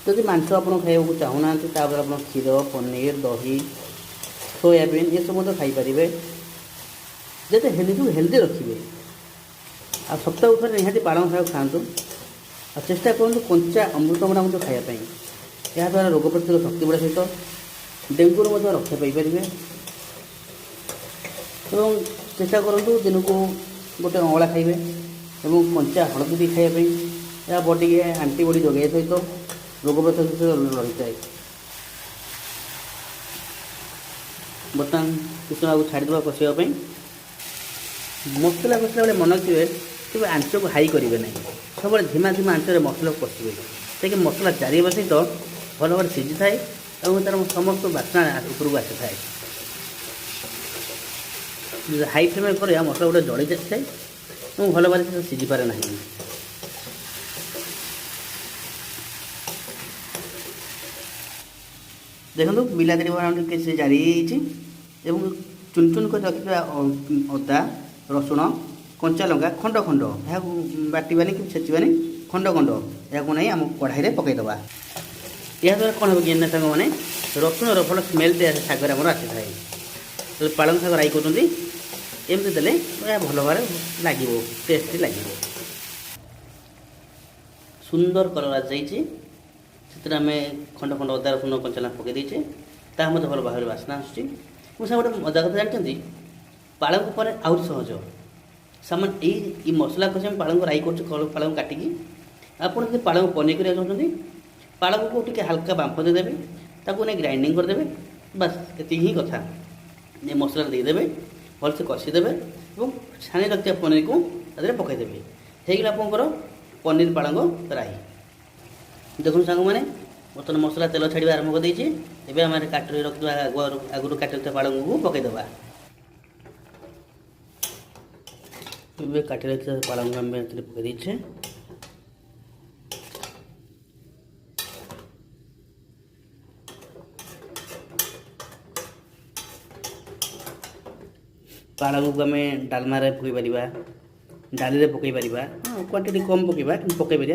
जदि मांस आप खाइबा चाहूना तापर आप क्षीर पनीर दही सोयाबीन ये सब खाईपारे जैसे हेल्दी रखिए आ सप्ताह थोड़े निहाती पालंग शाग खातु आ चेष्टा करूँ कंचा अमृतभंडा खायापी या द्वारा रोग प्रतिरोधक शक्ति बढ़ा सहित डेंगू रक्षा पाइपर और चेष्टा करूँ दिन को गोटे अँला खाइबे और कंचा हलदी भी खायापी या बॉडी के आंटीबॉडी जगह सहित रोग प्रतिरोधक रही है। बर्तमान किस समय छाड़ीदेवा कषापी मसला कषा बेले मन रखिए कि आंच को हाई करेंगे ना सब झिमा झिमा आंच मसला को कषिए ताकि मसला चारिबा सहित भल भाव सीझी थाए और तार समस्त बास्ना उपरक आसी थाए। हाई फ्लेम पर मसला गोटे जड़ी जाए और भल भाव सीझी पारे ना। देखो बिलाती बना से जारी चुन चुन कर रखा अदा रसुण कंचा लंका खंड खंड यह बाटवानी कि छेचवानी खंड खंड या नहीं आम कढ़ाई में पकईदे यह द्वारा कौन हो कि सांग मैंने रसुण भल स्मेल टे शागर आम आसी थाए पालंग शाग राई कर एमती देले भल भाव लगे टेस्टी लगे सुंदर कलर आ जाइए से आम खंड खंड अदा रसुण कंचा पकई देचे ता मत भल भाव बास्ना आसूँ मुझे गोटे मजा कथा जानते पालंग पर आउट सहज सामान ये मसला कषि पालंग राई कर पालंग काटिकी आप पालंग पनीर करना चाहते पालंग को टे हल्का बांफ देदेवे ताकू नहीं ग्राइंडिंग करदे बस ये ही कथा ये मसला देदेवे भलसे कषिदेवे और छाणी रखा पनीर को पकईदेवे होगा आपंकर पनीर पालंग राई। देखो सांग मैंने बर्तमान मसला तेल छाड़ा आरंभ कर देचे एवं आम काटी रखा आगुरी काटी रखा पालंग को पकईदेवा काटी रखा पालंग आम पकई देचे पालंग को आम डालमा पकई पार डाली में पकई पार क्वांटिटी कम पकईवा कि पकई पार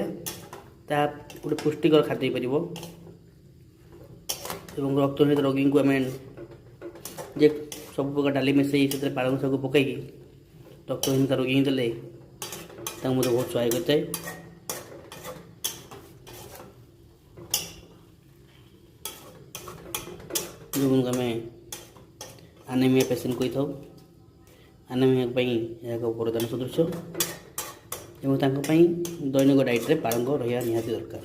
ता गोटे पुष्टिकर खाद्य पार रक्तजनित रोगी को आम जे सब प्रकार डाली मिसई से पालंग शाग पकई रक्तहीनता रोगी देले मुझे बहुत सहाय करता है। जो आम आनेमिया पेसेंट कही था आनेमिया यह वरदान सदृश और दैनिक डाइट रे पालंग रहा निहाती दरकार।